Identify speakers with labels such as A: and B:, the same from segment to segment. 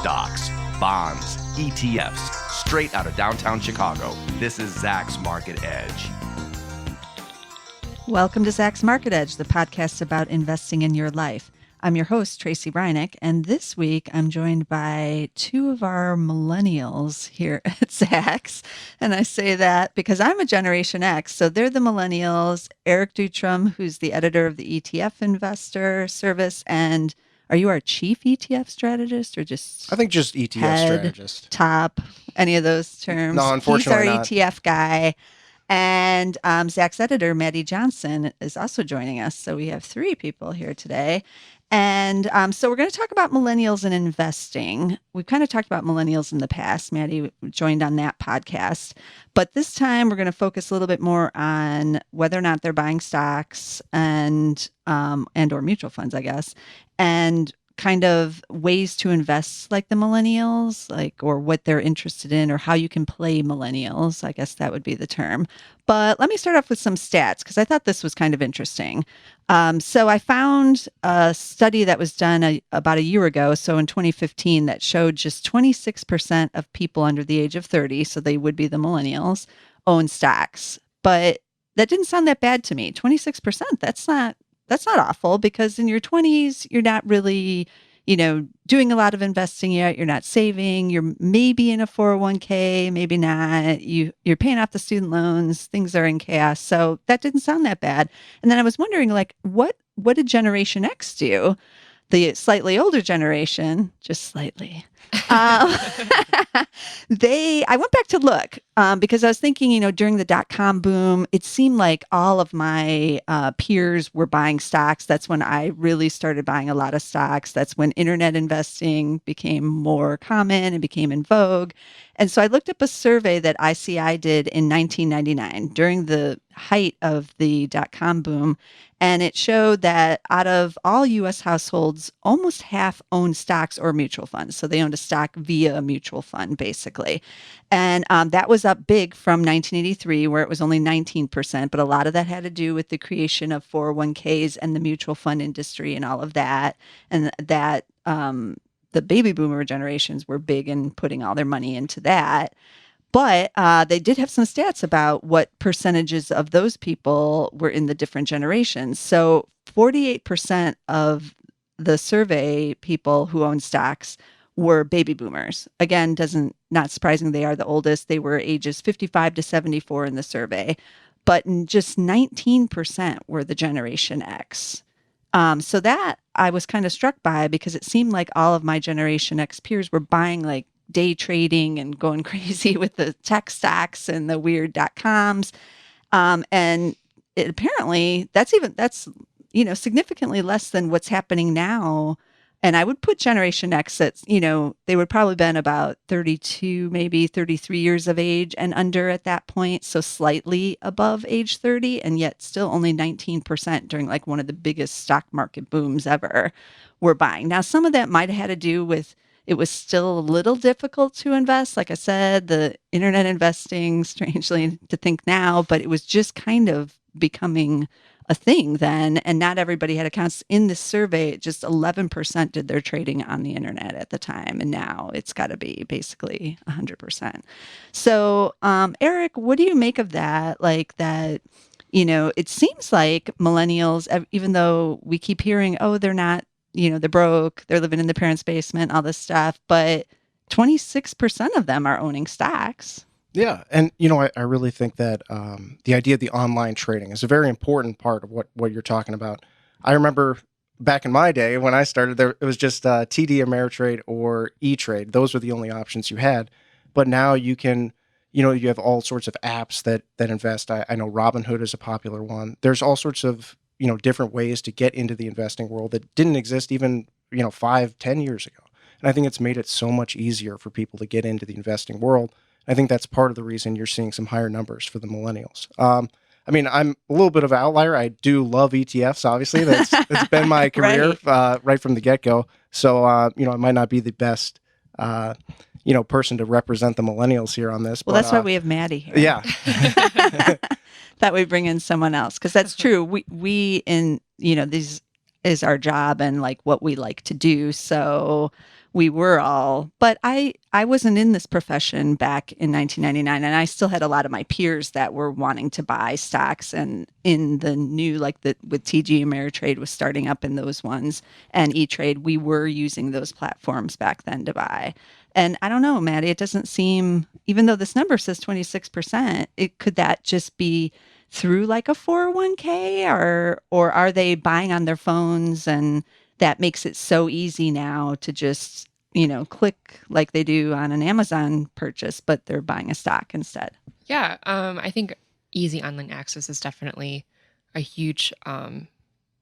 A: Stocks, bonds, ETFs, straight out of downtown Chicago. This is Zach's Market Edge.
B: Welcome to Zach's Market Edge, the podcast about investing in your life. I'm your host, Tracy Reinick, and this week I'm joined by two of our millennials here at Zach's. And I say that because I'm a Generation X, so they're the millennials. Eric Dutram, who's the editor of the ETF Investor Service, and are you our chief ETF strategist or just
C: I think just ETF
B: head,
C: strategist.
B: Top, any of those terms?
C: No, unfortunately
B: He's our
C: not.
B: ETF guy. And Zach's editor, Maddie Johnson, is also joining us. So we have three people here today. And so we're going to talk about millennials and investing. We've kind of talked about millennials in the past. Maddie joined on that podcast. But this time we're going to focus a little bit more on whether or not they're buying stocks and or mutual funds, I guess, and kind of ways to invest like the millennials, or what they're interested in or how you can play millennials. I guess that would be the term. But let me start off with some stats because I thought this was kind of interesting. So I found a study that was done about a year ago, so in 2015, that showed just 26% of people under the age of 30, so they would be the millennials, own stocks. But that didn't sound that bad to me. 26%, that's not awful because in your 20s, you're not really, doing a lot of investing yet. You're not saving. You're maybe in a 401k, maybe not. You're paying off the student loans. Things are in chaos. So that didn't sound that bad. And then I was wondering, what did Generation X do? The slightly older generation, just slightly. I went back to look because I was thinking, during the dot-com boom, it seemed like all of my peers were buying stocks. That's when I really started buying a lot of stocks. That's when internet investing became more common and became in vogue. And so I looked up a survey that ICI did in 1999 during the height of the dot-com boom. And it showed that out of all U.S. households, almost half owned stocks or mutual funds. So they owned a stock via a mutual fund, basically. And that was up big from 1983, where it was only 19%. But a lot of that had to do with the creation of 401ks and the mutual fund industry and all of that. And that the baby boomer generations were big in putting all their money into that. But they did have some stats about what percentages of those people were in the different generations. So 48% of the survey people who own stocks were baby boomers. Again, not surprising they are the oldest. They were ages 55 to 74 in the survey. But just 19% were the Generation X. So that I was kind of struck by because it seemed like all of my Generation X peers were buying day trading and going crazy with the tech stocks and the weird .coms. And apparently that's significantly less than what's happening now. And I would put Generation X at, they would probably been about 32, maybe 33 years of age and under at that point. So slightly above age 30 and yet still only 19% during one of the biggest stock market booms ever were buying. Now, some of that might have had to do with it was still a little difficult to invest. Like I said, the internet investing, strangely to think now, but it was just kind of becoming a thing then. And not everybody had accounts. In this survey, just 11% did their trading on the internet at the time. And now it's got to be basically 100%. So, Eric, what do you make of that? It seems like millennials, even though we keep hearing, oh, they're not, they're broke, they're living in the parents' basement, all this stuff, but 26% of them are owning stocks.
C: Yeah. And, I really think that the idea of the online trading is a very important part of what you're talking about. I remember back in my day when I started there, it was just TD Ameritrade or E-Trade. Those were the only options you had. But now you can, you have all sorts of apps that invest. I know Robinhood is a popular one. There's all sorts of different ways to get into the investing world that didn't exist even, 5-10 years ago. And I think it's made it so much easier for people to get into the investing world. I think that's part of the reason you're seeing some higher numbers for the millennials. I'm a little bit of an outlier. I do love ETFs, obviously. That's been my career right from the get-go. So, I might not be the best, person to represent the millennials here on this.
B: Well, that's why we have Maddie here.
C: Yeah.
B: That we bring in someone else, because that's true. This is our job and what we like to do. So we were all, but I wasn't in this profession back in 1999, and I still had a lot of my peers that were wanting to buy stocks, and in the new, like the with TG Ameritrade was starting up in those ones, and E-Trade, we were using those platforms back then to buy. And I don't know, Maddie, it doesn't seem, even though this number says 26%, could that just be through like a 401k, or are they buying on their phones, and that makes it so easy now to just, click like they do on an Amazon purchase, but they're buying a stock instead.
D: Yeah, I think easy online access is definitely a huge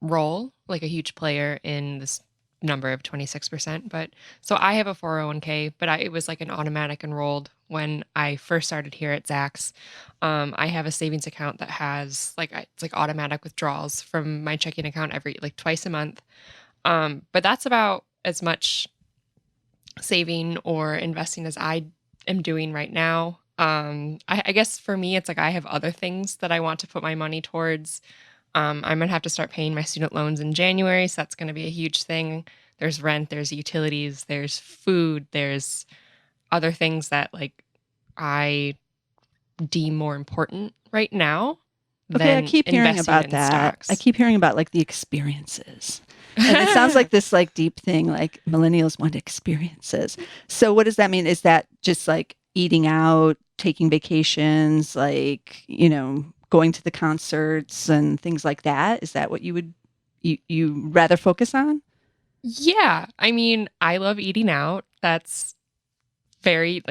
D: role, like a huge player in this number of 26%. But so I have a 401k, but it was like an automatic enrolled when I first started here at Zacks. I have a savings account that has it's like automatic withdrawals from my checking account every like twice a month. But that's about as much saving or investing as I am doing right now. I guess for me, it's like I have other things that I want to put my money towards. I'm going to have to start paying my student loans in January, so that's going to be a huge thing. There's rent, there's utilities, there's food, there's other things that like I deem more important right now.
B: Okay, I keep hearing about that. Stocks. I keep hearing about like the experiences. And it sounds like this like deep thing, like millennials want experiences. So what does that mean? Is that just like eating out, taking vacations, like, going to the concerts and things like that? Is that what you rather focus on?
D: Yeah. I mean, I love eating out. That's very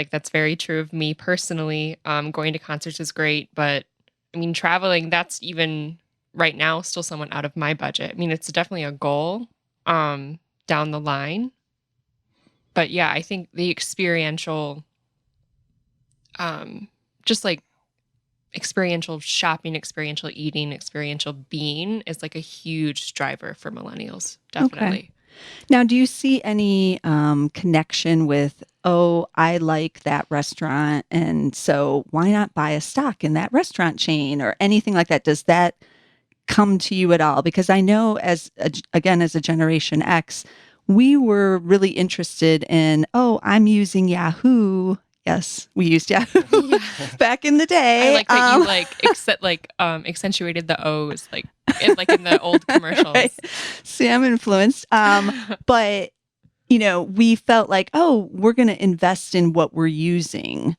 D: true of me personally. Going to concerts is great, but I mean, traveling, that's even right now still somewhat out of my budget. I mean, it's definitely a goal down the line. But yeah, I think the experiential, just like experiential shopping, experiential eating, experiential being is like a huge driver for millennials. Definitely.
B: Okay. Now, do you see any connection with, I like that restaurant, and so why not buy a stock in that restaurant chain or anything like that? Does that come to you at all? Because I know as a Generation X, we were really interested in, I'm using Yahoo. Yes, we used Yahoo back in the day.
D: I like that you accentuated the O's like in the old commercials. Right.
B: See, I'm influenced. But we felt like, we're going to invest in what we're using.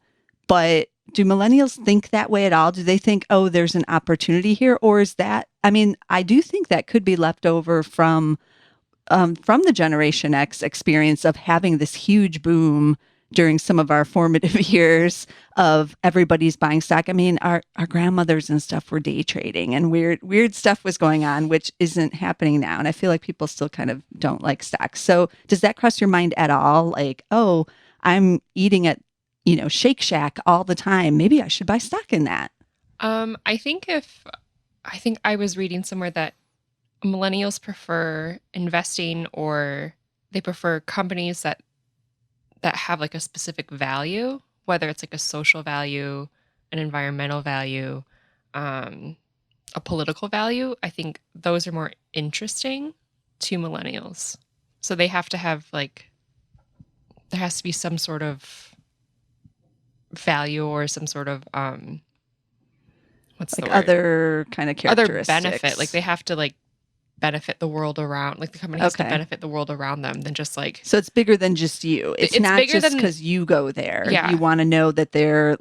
B: But do millennials think that way at all? Do they think, there's an opportunity here? Or is that, I do think that could be left over from the Generation X experience of having this huge boom during some of our formative years of everybody's buying stock. I mean, our grandmothers and stuff were day trading, and weird stuff was going on, which isn't happening now. And I feel like people still kind of don't like stocks. So does that cross your mind at all? Like, I'm eating at, Shake Shack all the time. Maybe I should buy stock in that.
D: I think I was reading somewhere that millennials prefer investing, or they prefer companies that have like a specific value, whether it's like a social value, an environmental value, a political value. I think those are more interesting to millennials. So they have to have there has to be some sort of value or some sort of what's the word?
B: Other kind of characteristics.
D: Other benefit. Like they have to benefit the world around, like the company has to benefit the world around them than just
B: so it's bigger than just you. It's not just because you go there. Yeah. You want to know that they're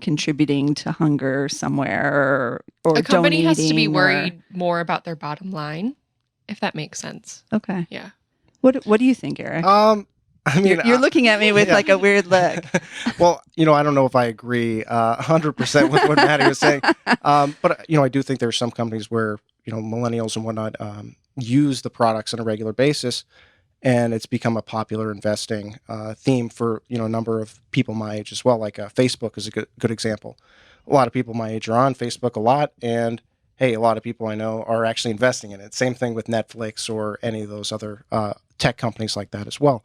B: contributing to hunger somewhere or
D: a company
B: donating,
D: has to be worried more about their bottom line, if that makes sense.
B: Okay.
D: Yeah.
B: What do you think, Eric?
C: I mean,
B: you're looking at me with a weird look.
C: Well, I don't know if I agree 100% with what Maddie was saying. But, I do think there's some companies where, millennials and whatnot use the products on a regular basis. And it's become a popular investing theme for, a number of people my age as well. Like Facebook is a good example. A lot of people my age are on Facebook a lot. And, hey, a lot of people I know are actually investing in it. Same thing with Netflix or any of those other tech companies like that as well.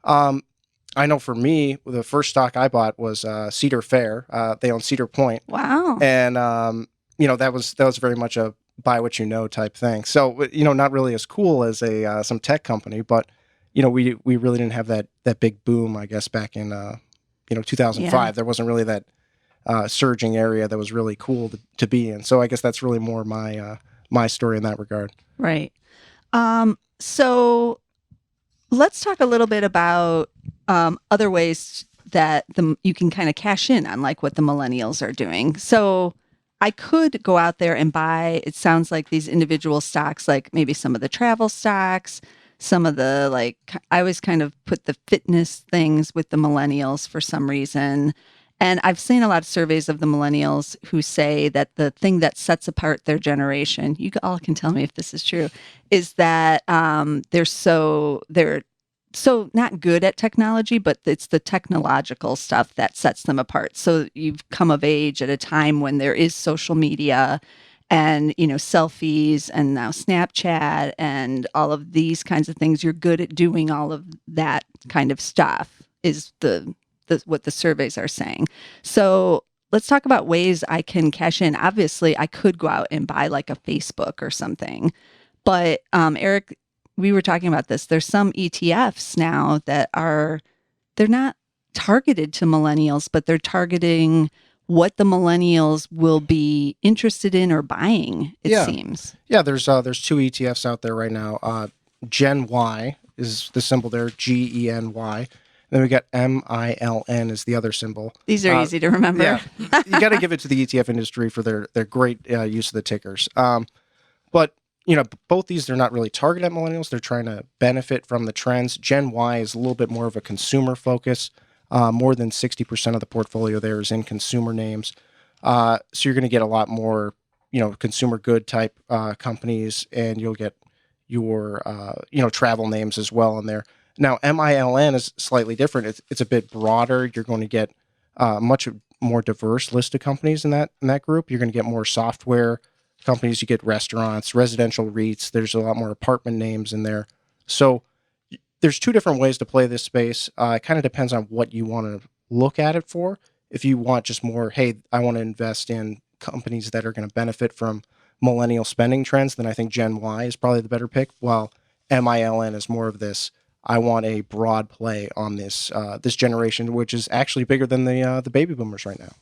C: I know for me, the first stock I bought was Cedar Fair. They own Cedar Point.
B: Wow.
C: And, that was very much a buy what you know type thing. So, not really as cool as some tech company, but, we really didn't have that big boom, I guess, back in 2005.
B: Yeah.
C: There wasn't really that surging area that was really cool to be in. So I guess that's really more my story in that regard.
B: Right. So let's talk a little bit about other ways that you can kind of cash in on like what the millennials are doing. So I could go out there and buy, it sounds like these individual stocks, like maybe some of the travel stocks, some of the like, I always kind of put the fitness things with the millennials for some reason. And I've seen a lot of surveys of the millennials who say that the thing that sets apart their generation, you all can tell me if this is true, is that they're so not good at technology, but it's the technological stuff that sets them apart. So you've come of age at a time when there is social media and, selfies and now Snapchat and all of these kinds of things. You're good at doing all of that kind of stuff is what the surveys are saying. So let's talk about ways I can cash in. Obviously, I could go out and buy like a Facebook or something. But Eric, we were talking about this. There's some ETFs now that they're not targeted to millennials, but they're targeting what the millennials will be interested in or buying, it seems.
C: Yeah, there's 2 ETFs out there right now. Gen Y is the symbol there, GENY. Then we got MILN is the other symbol.
B: These are easy to remember.
C: Yeah, you got to give it to the ETF industry for their great use of the tickers. But both these, they're not really targeted at millennials. They're trying to benefit from the trends. Gen Y is a little bit more of a consumer focus. More than 60% of the portfolio there is in consumer names. So you're going to get a lot more, consumer good type companies, and you'll get your, travel names as well in there. Now, MILN is slightly different. It's a bit broader. You're going to get much more diverse list of companies in that group. You're going to get more software companies. You get restaurants, residential REITs. There's a lot more apartment names in there. So there's 2 different ways to play this space. It kind of depends on what you want to look at it for. If you want just more, hey, I want to invest in companies that are going to benefit from millennial spending trends, then I think Gen Y is probably the better pick. While MILN is more of this, I want a broad play on this generation, which is actually bigger than the baby boomers right now.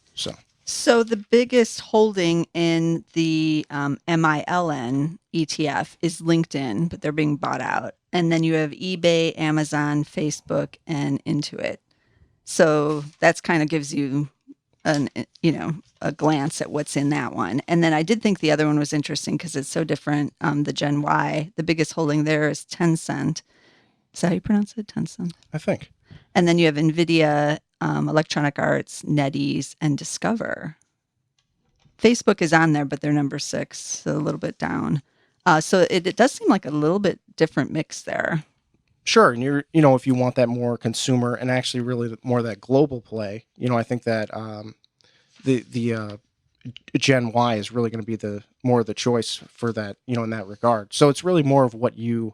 B: So the biggest holding in the MILN ETF is LinkedIn, but they're being bought out. And then you have eBay, Amazon, Facebook, and Intuit. So that's kind of gives you a glance at what's in that one. And then I did think the other one was interesting because it's so different. The Gen Y, the biggest holding there is Tencent. Is that how you pronounce it? Tencent?
C: I think.
B: And then you have NVIDIA, Electronic Arts, NetEase, and Discover. Facebook is on there, but they're number 6, so a little bit down. So it does seem like a little bit different mix there.
C: Sure, and if you want that more consumer and actually really more that global play, I think that the Gen Y is really going to be the more of the choice for that, in that regard. So it's really more of what you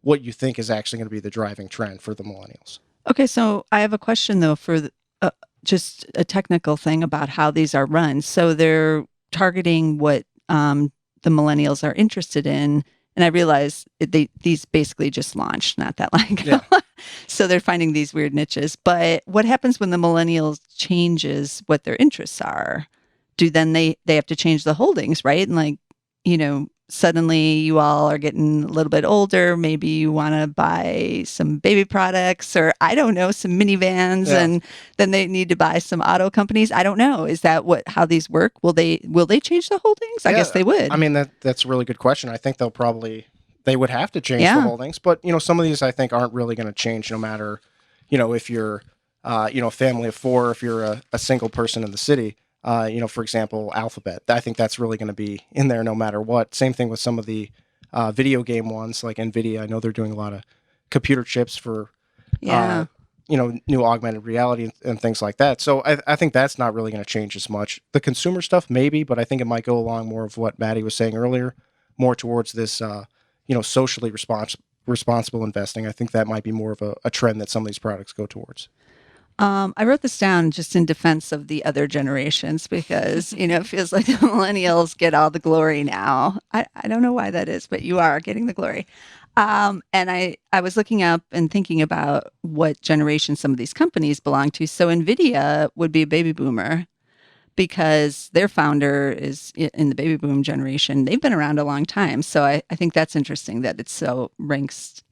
C: think is actually going to be the driving trend for the millennials.
B: Okay, so I have a question though for just a technical thing about how these are run. So they're targeting what the millennials are interested in, and I realize these basically just launched not that long ago.
C: Yeah.
B: So they're finding these weird niches. But what happens when the millennials changes what their interests are? Do then they have to change the holdings, right? And suddenly you all are getting a little bit older. Maybe you want to buy some baby products or I don't know, some minivans, and then they need to buy some auto companies. I don't know. Is that how these work? Will they change the holdings? I guess they would.
C: I mean, that's a really good question. I think they would have to change the holdings, but some of these I think aren't really going to change no matter, if you're, a family of 4, if you're a single person in the city. For example, Alphabet. I think that's really going to be in there no matter what. Same thing with some of the video game ones like NVIDIA. I know they're doing a lot of computer chips for, new augmented reality and things like that. So I think that's not really going to change as much. The consumer stuff, maybe, but I think it might go along more of what Maddie was saying earlier, more towards this, socially responsible investing. I think that might be more of a trend that some of these products go towards.
B: I wrote this down just in defense of the other generations because, it feels like the millennials get all the glory now. I don't know why that is, but you are getting the glory. And I was looking up and thinking about what generation some of these companies belong to. So NVIDIA would be a baby boomer because their founder is in the baby boom generation. They've been around a long time. So I think that's interesting that it's so ranks,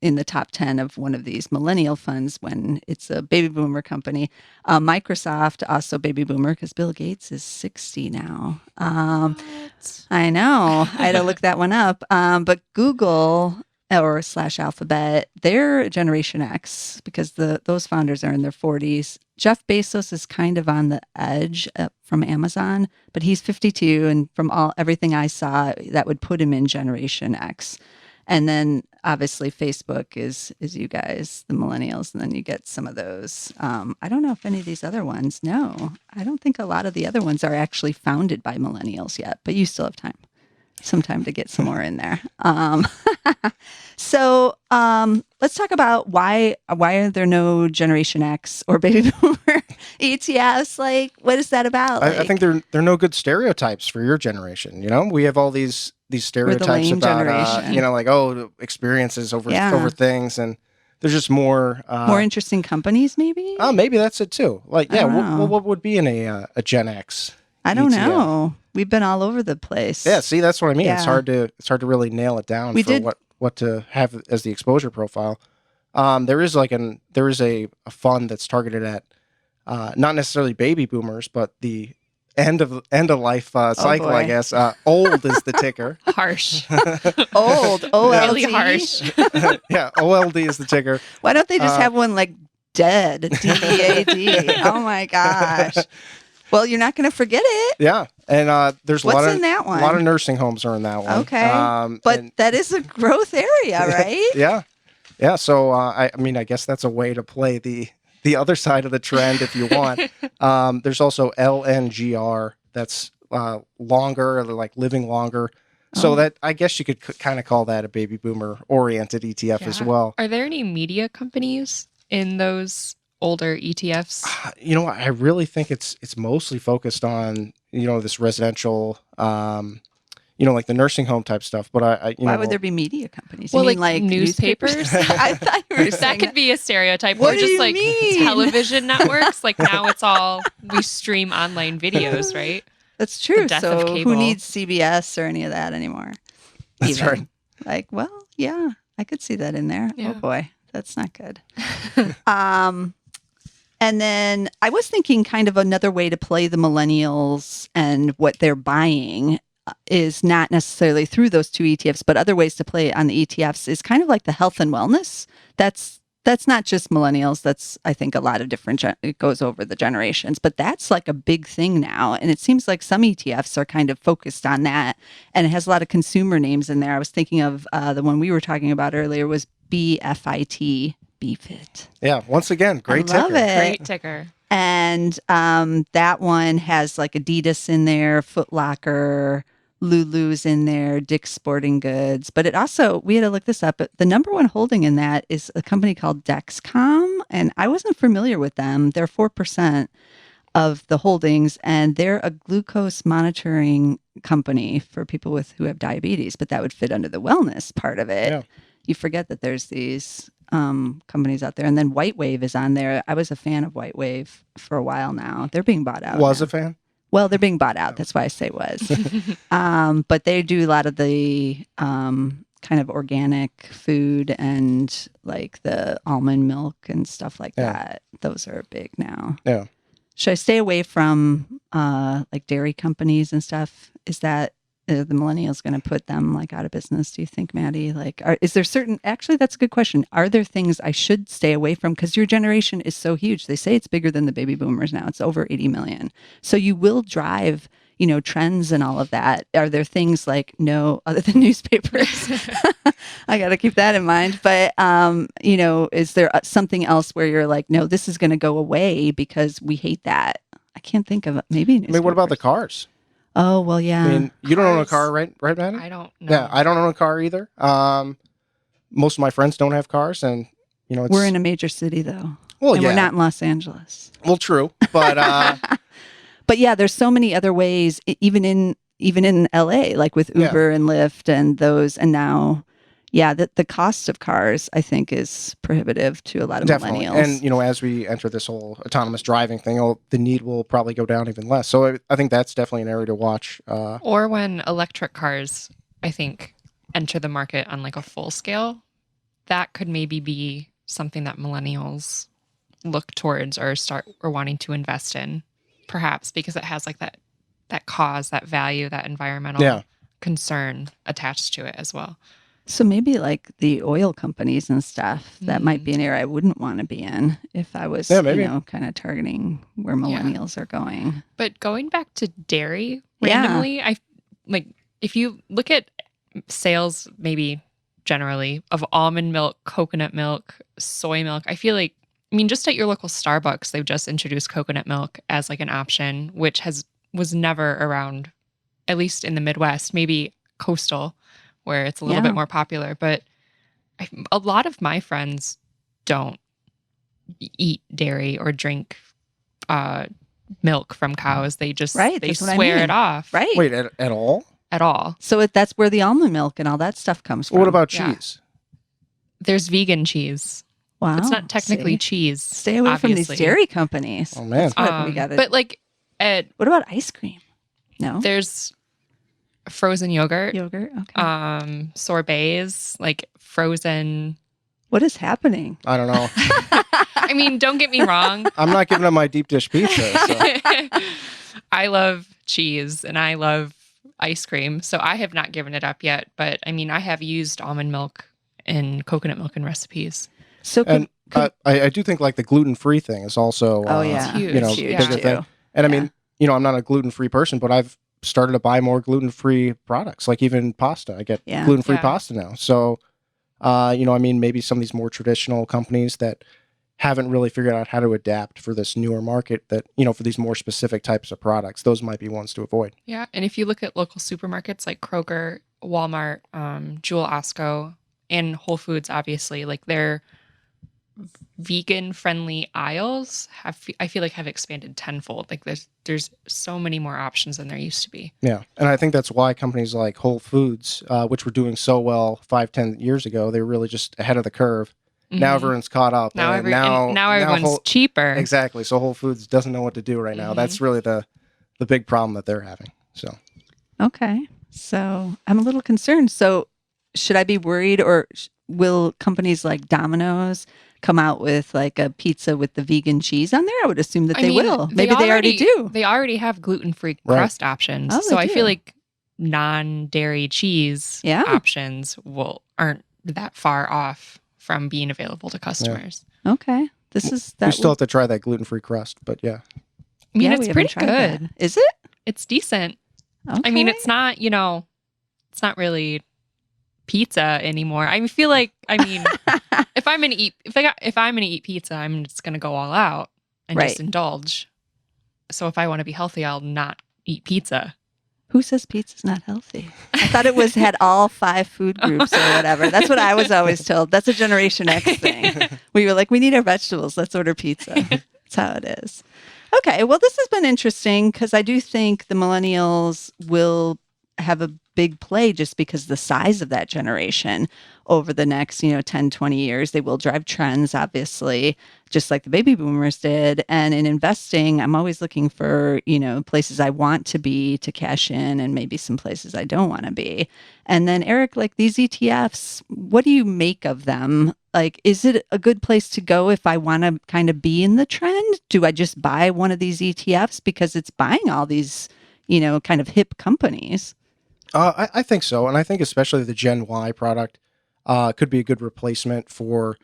B: in the top 10 of one of these millennial funds when it's a baby boomer company. Microsoft, also baby boomer because Bill Gates is 60 now.
D: What?
B: I know. I had to look that one up. But Google or slash Alphabet, they're Generation X because those founders are in their 40s. Jeff Bezos is kind of on the edge from Amazon, but he's 52, and from everything I saw, that would put him in Generation X. And then obviously Facebook is you guys, the millennials, and then you get some of those. I don't know if any of these other ones. No, I don't think a lot of the other ones are actually founded by millennials yet, but you still have some time to get some more in there. So let's talk about why are there no Generation X or baby boomer ETFs? Like, what is that about?
C: I think they're no good stereotypes for your generation. We have all these stereotypes
B: lame
C: about
B: generation.
C: like experiences over
B: Yeah.
C: things, and there's just more
B: interesting companies, maybe.
C: maybe that's it too. Like,
B: I don't know.
C: what would be in a Gen X?
B: I don't
C: ETF?
B: know. We've been all over the place.
C: Yeah, see, that's what I mean.
B: Yeah.
C: It's hard to really nail it down
B: We
C: for
B: did-
C: what to have as the exposure profile. There is a fund that's targeted at not necessarily baby boomers, but the end of life cycle,
B: boy.
C: I guess. Old is the ticker.
D: Harsh.
B: Old. OLD.
D: Really harsh.
C: Yeah, OLD is the ticker.
B: Why don't they just have one like dead? DEAD. Oh my gosh. Well, you're not going to forget it.
C: Yeah, and there's
B: What's
C: a lot of
B: in that one?
C: a lot of nursing homes are in that one.
B: Okay. But
C: and-
B: that is a growth area, right?
C: yeah. So I mean, I guess that's a way to play the other side of the trend if you want. There's also LNGR that's longer, like living longer. So that I guess you could kind of call that a baby boomer oriented ETF as
D: Yeah.
C: well.
D: Are there any media companies in those older E ETFs?
C: I really think it's mostly focused on this residential, like the nursing home type stuff. But I
B: Why would there be media companies?
D: Well,
B: you mean
D: like newspapers?
B: I thought you were
D: That
B: saying
D: could be a stereotype.
B: What
D: Or
B: do
D: just
B: you
D: like
B: mean?
D: television networks. Like now it's all we stream online videos, right?
B: That's true.
D: death of
B: So
D: cable.
B: who needs CBS or any of that anymore?
C: That's right.
B: Like, well, yeah, I could see that in there.
D: Yeah.
B: Oh boy, that's not good. And then I was thinking kind of another way to play the millennials and what they're buying is not necessarily through those two ETFs, but other ways to play it on the ETFs is kind of like the health and wellness. That's not just millennials. That's, I think, a lot of different, it goes over the generations, but that's like a big thing now. And it seems like some ETFs are kind of focused on that. And it has a lot of consumer names in there. I was thinking of the one we were talking about earlier was BFIT, BFIT.
C: Yeah, once again, great
B: I love
C: ticker.
B: it.
D: Great ticker.
B: And that one has like Adidas in there, Foot Locker, Lulu's in there, Dick's Sporting Goods. But it also, we had to look this up, but the number one holding in that is a company called Dexcom. And I wasn't familiar with them. They're 4% of the holdings, and they're a glucose monitoring company for people who have diabetes, but that would fit under the wellness part of it.
C: Yeah.
B: You forget that there's these companies out there. And then White Wave is on there. I was a fan of White Wave for a while now. They're being bought out.
C: Was
B: now.
C: a fan?
B: Well, they're being bought out. That's why I say was. But they do a lot of the kind of organic food and like the almond milk and stuff like
C: Yeah.
B: that. Those are big now.
C: Yeah.
B: Should I stay away from like dairy companies and stuff? Is that the millennials going to put them like out of business? Do you think, Maddie? Like, is there actually, that's a good question. Are there things I should stay away from? Because your generation is so huge. They say it's bigger than the baby boomers now. It's over 80 million. So you will drive, trends and all of that. Are there things like, no, other than newspapers? I got to keep that in mind. But, is there something else where you're like, no, this is going to go away because we hate that? I can't think of it. Maybe.
C: I mean, what about the
B: newspapers.
C: cars?
B: Oh, well, yeah.
C: I mean, you don't own a
D: Cars.
C: car, right, Maddie?
D: I don't know.
C: Yeah, I don't own a car either. Most of my friends don't have cars, and it's,
B: We're in a major city, though.
C: well,
B: And
C: yeah,
B: we're not in Los Angeles.
C: well, true, but
B: But yeah, there's so many other ways, even in LA, like with
C: Yeah.
B: Uber and Lyft and those, and now, Yeah, the cost of cars, I think, is prohibitive to a lot of
C: Definitely.
B: millennials.
C: And, as we enter this whole autonomous driving thing, the need will probably go down even less. So I think that's definitely an area to watch.
D: Or when electric cars, I think, enter the market on like a full scale, that could maybe be something that millennials look towards or start or wanting to invest in, perhaps because it has like that cause, that value, that environmental concern attached to it as well.
B: So maybe like the oil companies and stuff, that might be an area I wouldn't want to be in if I was, kind of targeting where millennials are going.
D: But going back to dairy randomly, I like if you look at sales maybe generally of almond milk, coconut milk, soy milk, I feel like, just at your local Starbucks, they've just introduced coconut milk as like an option, which was never around, at least in the Midwest, maybe coastal, where it's a little bit more popular. But a lot of my friends don't eat dairy or drink milk from cows. They just they swear it off.
B: Right.
C: Wait, at all?
D: At all.
B: So that's where the almond milk and all that stuff comes from.
C: What about cheese?
D: There's vegan cheese.
B: Wow.
D: It's not technically cheese.
B: Stay away from these dairy companies.
C: Oh, man.
B: That's what we got.
D: But like,
B: what about ice cream? No.
D: There's frozen yogurt.
B: Yogurt. Okay.
D: Sorbets, like frozen.
B: What is happening?
C: I don't know.
D: Don't get me wrong.
C: I'm not giving up my deep dish pizza. So.
D: I love cheese and I love ice cream, so I have not given it up yet. But I have used almond milk and coconut milk in recipes.
B: So
C: I do think like the gluten-free thing is also
D: huge.
C: Bigger thing. And I'm not a gluten-free person, but I've started to buy more gluten-free products, like even pasta. I get gluten-free pasta now. So maybe some of these more traditional companies that haven't really figured out how to adapt for this newer market, that for these more specific types of products, those might be ones to avoid.
D: Yeah, and if you look at local supermarkets like Kroger, Walmart, Jewel Osco, and Whole Foods, obviously, like their vegan-friendly aisles I feel like have expanded tenfold. Like there's so many more options than there used to be.
C: Yeah, and I think that's why companies like Whole Foods, which were doing so well 5-10 years ago, they were really just ahead of the curve. Mm-hmm. Now everyone's caught up.
D: Now everyone's cheaper.
C: Exactly. So Whole Foods doesn't know what to do right now. Mm-hmm. That's really the big problem that they're having. So.
B: Okay. So I'm a little concerned. So should I be worried, or will companies like Domino's come out with like a pizza with the vegan cheese on there? I would assume that they will. Maybe they already do.
D: They already have gluten-free crust options. So I feel like non-dairy cheese options aren't that far off from being available to customers.
B: Yeah. Okay. We
C: still have to try that gluten-free crust, but yeah.
D: It's pretty good.
B: That. Is it?
D: It's decent.
B: Okay.
D: It's not, it's not really pizza anymore. I feel like, if I'm gonna eat pizza, I'm just gonna go all out and just indulge. So if I want to be healthy, I'll not eat pizza.
B: Who says pizza's not healthy? I thought it had all 5 food groups or whatever. That's what I was always told. That's a Generation X thing. We were like, we need our vegetables. Let's order pizza. That's how it is. Okay. Well, this has been interesting because I do think the millennials will have a big play just because the size of that generation over the next 10, 20 years. They will drive trends, obviously, just like the baby boomers did. And in investing, I'm always looking for places I want to be to cash in, and maybe some places I don't want to be. And then Eric, like these ETFs, what do you make of them? Like, is it a good place to go if I want to kind of be in the trend? Do I just buy one of these ETFs because it's buying all these kind of hip companies?
C: I think so. And I think especially the Gen Y product could be a good replacement for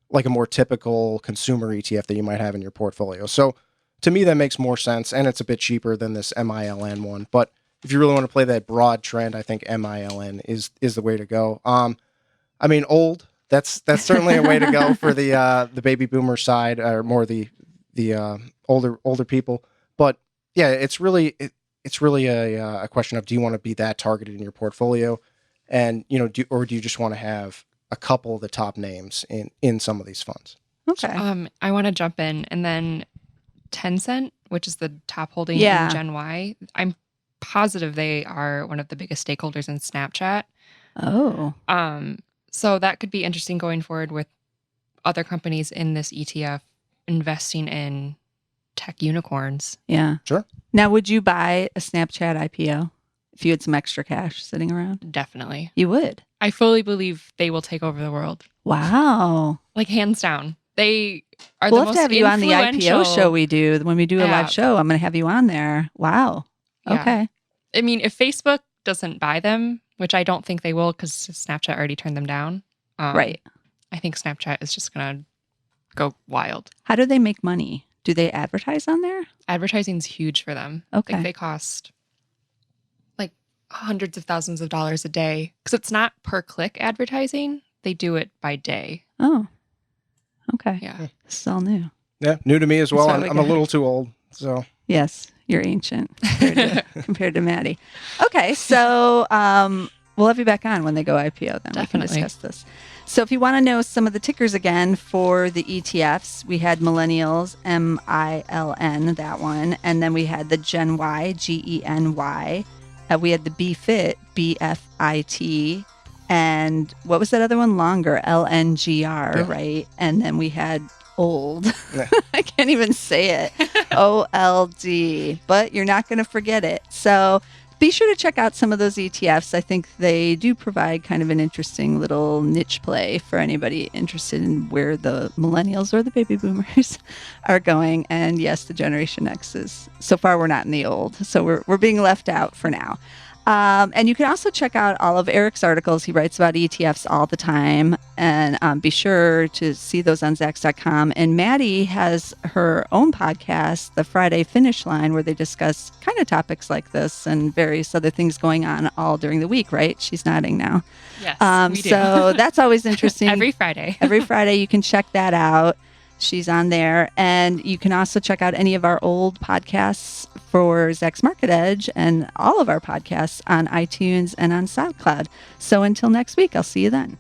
C: like a more typical consumer ETF that you might have in your portfolio. So to me, that makes more sense. And it's a bit cheaper than this MILN one. But if you really want to play that broad trend, I think MILN is the way to go. Old, that's certainly a way to go for the baby boomer side, or more the older people. But yeah, it's really a question of, do you want to be that targeted in your portfolio, and do you just want to have a couple of the top names in some of these funds?
B: Okay.
D: I want to jump in, and then Tencent, which is the top holding in Gen Y. I'm positive they are one of the biggest stakeholders in Snapchat.
B: Oh.
D: So that could be interesting going forward with other companies in this ETF investing in tech unicorns.
B: Yeah.
C: Sure.
B: Now, would you buy a Snapchat IPO if you had some extra cash sitting around?
D: Definitely.
B: You would.
D: I fully believe they will take over the world.
B: Wow.
D: Like, hands down. They are
B: We'll
D: the
B: have
D: most
B: to have you on the IPO
D: influential
B: show we do. When we do a live
D: app.
B: show, I'm going to have you on there. Wow.
D: Yeah.
B: Okay.
D: I mean, if Facebook doesn't buy them, which I don't think they will because Snapchat already turned them down.
B: Right.
D: I think Snapchat is just going to go wild.
B: How do they make money? Do they advertise on there?
D: Advertising's huge for them.
B: Okay.
D: Like, they cost like hundreds of thousands of dollars a day because it's not per click advertising. They do it by day.
B: Oh. Okay.
D: Yeah.
B: This is all new.
C: Yeah, new to me as well.
B: That's what
C: I'm
B: we
C: a
B: got.
C: little too old, so
B: Yes, you're ancient compared to Maddie. Okay, so we'll have you back on when they go IPO. Then we can
D: Definitely.
B: discuss this. So if you want to know some of the tickers again for the ETFs, we had Millennials, MILN, that one, and then we had the Gen Y, GENY. We had the BFIT, BFIT, and what was that other one? Longer, LNGR,
C: Yeah.
B: right? And then we had old.
C: Yeah.
B: I can't even say it. OLD, but you're not going to forget it. So be sure to check out some of those ETFs. I think they do provide kind of an interesting little niche play for anybody interested in where the millennials or the baby boomers are going. And yes, the Generation X is, so far we're not in the old. So we're being left out for now. And you can also check out all of Eric's articles. He writes about ETFs all the time. And be sure to see those on Zacks.com. And Maddie has her own podcast, The Friday Finish Line, where they discuss kind of topics like this and various other things going on all during the week, right? She's nodding now.
D: Yes, we do.
B: So that's always interesting.
D: Every Friday.
B: Every Friday, you can check that out. She's on there. And you can also check out any of our old podcasts for Zacks Market Edge and all of our podcasts on iTunes and on SoundCloud. So until next week, I'll see you then.